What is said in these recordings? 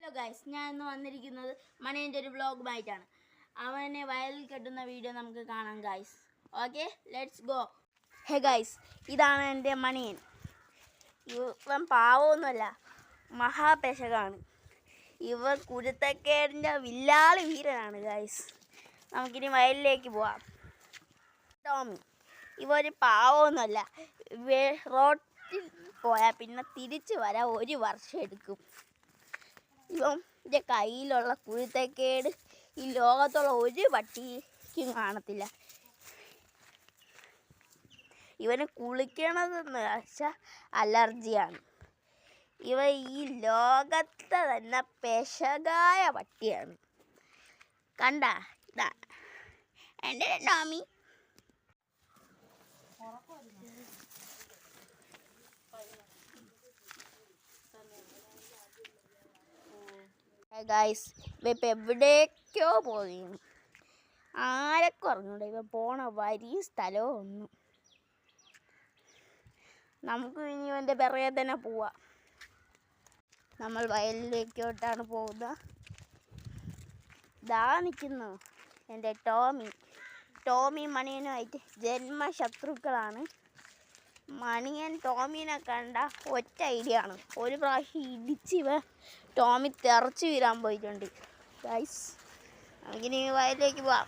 Hello guys, ഞാൻ ഇന്ന് വന്നിരിക്കുന്നത് മണിയൻ്റെ ഒരു വ്ളോഗുമായിട്ടാണ്. അവനെ വയലിൽ കെട്ടുന്ന വീഡിയോ നമുക്ക് കാണാം guys. Okay, let's go. Hey guys, ഇതാണ് എൻ്റെ മണിയൻ. ഇവൻ പാവമൊന്നുമല്ല, മഹാപേശകാണ്. ഇവർ കുരുത്തക്കേടിൻ്റെ വില്ലാളി വീരനാണ് ഗൈസ്. നമുക്കിനി വയലിലേക്ക് പോവാം. ടോമി ഇവർ പാവമൊന്നുമല്ല. റോട്ടിൽ പോയാൽ പിന്നെ തിരിച്ചു വരാൻ 1 വർഷം എടുക്കും. ഇവൻ്റെ കയ്യിലുള്ള കുരുത്തക്കേട് ഈ ലോകത്തുള്ള ഒരു പട്ടിക്കും കാണത്തില്ല. ഇവന് കുളിക്കണതെന്ന് വെച്ചാൽ അലർജിയാണ്. ഇവ ഈ ലോകത്തെ തന്നെ പെശകായ പട്ടിയാണ്. കണ്ട, ഇതാ എൻ്റെ ടോമി. ഗൈസ്, ഇപ്പം എവിടേക്കോ പോയി. ആരൊക്കെ അറിഞ്ഞൂടെ ഇവ പോണ വരിയും സ്ഥലവും ഒന്നും. നമുക്ക് ഇനി ഇവൻ്റെ പിറകെ തന്നെ പോവാം. നമ്മൾ വയലിലേക്കോട്ടാണ് പോകുന്നത്. ഇതാ നിൽക്കുന്നു എൻ്റെ ടോമി മണിയനുമായിട്ട് ജന്മശത്രുക്കളാണ്. മണിയൻ ടോമീനെ കണ്ട ഒറ്റ ഐഡിയ ആണ്. ഒരു പ്രാവശ്യം ഇടിച്ച് ടോമി തെറച്ച് വീരാൻ പോയിട്ടുണ്ട് ഗൈസ്. നമുക്കിനി വയലിലേക്ക് പോവാം.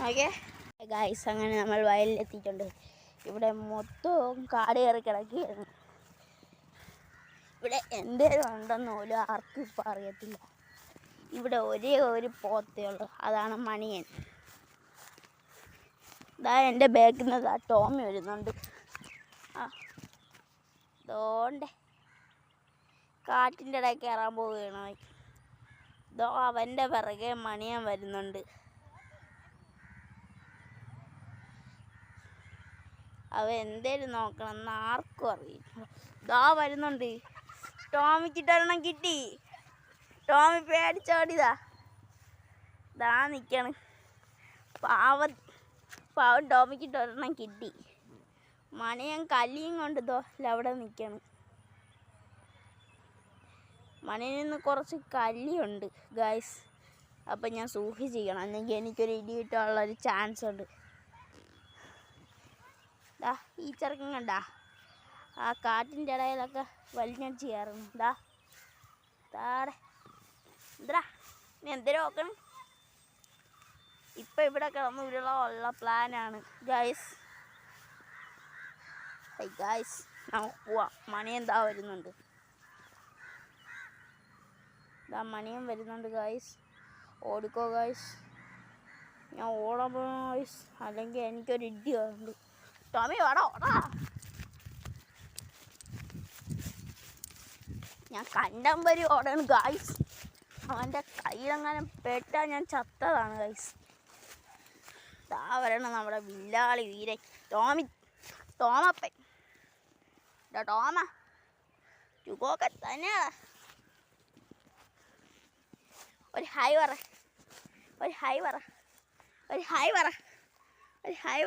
ഓക്കെ ഗൈസ്, അങ്ങനെ നമ്മൾ വയലിലെത്തിയിട്ടുണ്ട്. ഇവിടെ മൊത്തവും കാട് കയറി കിടക്കുകയാണ്. ഇവിടെ എന്തേലും ഉണ്ടെന്ന് പോലും ആർക്കും ഇപ്പം അറിയത്തില്ല. ഇവിടെ ഒരേ ഒരു പോത്തേ ഉള്ളൂ, അതാണ് മണിയൻ. ഇതാ എൻ്റെ ബാക്കിൽ നിന്ന് ടോമി വരുന്നുണ്ട്. ദോണ്ടേ കാട്ടിൻ്റെ ഇടയിൽ കയറാൻ പോവുകയാണ്. ദോ അവൻ്റെ പിറകെ മണിയൻ വരുന്നുണ്ട്. അവ എന്തേലും നോക്കണമെന്ന് ആർക്കും അറിയില്ല. ദാ വരുന്നുണ്ട്. ടോമിക്കിട്ടൊരെണ്ണം കിട്ടി. ടോമി പേടിച്ചോടിയതാ. ദാ നിൽക്കണ്. പാവം ടോമിക്കിട്ടൊരെണ്ണം കിട്ടി. മണിയൻ കല്ലിയും കൊണ്ട് അവിടെ നിൽക്കണം. മണിയനിന്ന് കുറച്ച് കല്ലിയുണ്ട് ഗൈസ്. അപ്പം ഞാൻ സൂക്ഷിച്ച് ചെയ്യണം, അല്ലെങ്കിൽ എനിക്കൊരു ഇടി കിട്ടാനുള്ളൊരു ചാൻസ് ഉണ്ട്. ഈ ചെറുക്കൻ കണ്ട ആ കാട്ടിൻ്റെ ഇടയിലൊക്കെ വലിഞ്ഞടിച്ച് കയറുന്നു. താടെ എന്താ നീ എന്തിനു നോക്കണം? ഇപ്പം ഇവിടെ കിടന്ന് ഉരുളമുള്ള പ്ലാനാണ് ഗൈസ്. ഗൈസ്, നമുക്ക് പോവാം. മണിയൻ വരുന്നുണ്ട്. മണിയൻ വരുന്നുണ്ട് ഗൈസ്. ഓടിക്കോ ഗൈസ്. ഞാൻ ഓടാൻ പോകണം ഗൈസ്, അല്ലെങ്കിൽ എനിക്കൊരു ഇടി ഉണ്ട്. ടോമി ഓടാ. ഞാൻ കണ്ടമ്പരി ഓടാണ് ഗൈസ്. അവൻ്റെ കയ്യിലെങ്ങനെ പെട്ടാൽ ഞാൻ ചത്തതാണ് ഗൈസ്. വരണം നമ്മുടെ വില്ലാളി വീരൻ ടോമപ്പൻ. ടോമ ചുക്കൊക്കെ തന്നെയാ. ഒരു ഹായ്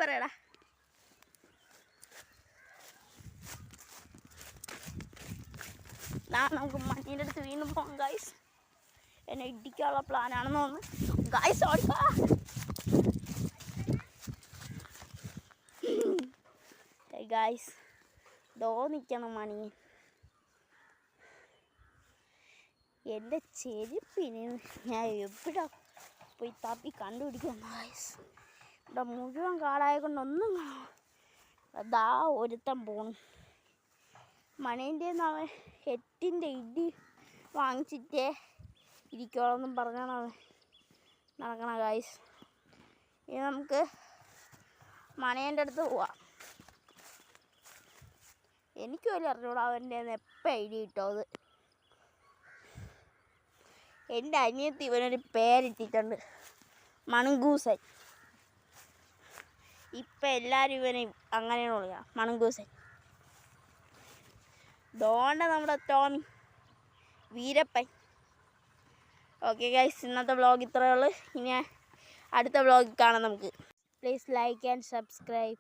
പറയടാ. നമുക്ക് മണ്ണീൻ്റെ അടുത്ത് വീണ്ടും പോകാം ഗൈസ്. എന്നെ ഇടിക്കാനുള്ള പ്ലാനാണെന്ന് തോന്നുന്നു ഗൈസ്. ഓടിക്കോ ഗൈസ്. നിൽക്കണം മണിയൻ. എൻ്റെ ചെരുപ്പിന് ഞാൻ എവിടെ പോയി തപ്പി കണ്ടുപിടിക്കുന്നു ഗൈസ്. ഇവിടെ മുഴുവൻ കാടായ കൊണ്ടൊന്നും അതാ ഒരുത്തൻ പോണു. മണീൻ്റെ അവൻ 8ൻ്റെ ഇടി വാങ്ങിച്ചിട്ടേ ഇരിക്കോളെന്നും പറഞ്ഞാണ് അവൻ നടക്കണ ഗൈസ്. ഇനി നമുക്ക് മണീൻ്റെ അടുത്ത് പോവാം. എനിക്ക് പോലും അറിഞ്ഞൂടാ അവൻ്റെ എപ്പോൾ ഇടി കിട്ടുമത്. എൻ്റെ അനിയത്തി ഇവനൊരു പേരിട്ടിട്ടുണ്ട്, മണങ്കൂസൻ. ഇപ്പം എല്ലാവരും ഇവനെ അങ്ങനെയാണ് വിളിക്കുക, മണങ്കൂസൻ. നമ്മുടെ ടോമി വീരപ്പൻ. ഓക്കെ ഗൈസ്, ഇന്നത്തെ വ്ളോഗ് ഇത്രയേ ഉള്ളൂ. ഇനി അടുത്ത വ്ളോഗിൽ കാണാം നമുക്ക്. Please like and subscribe.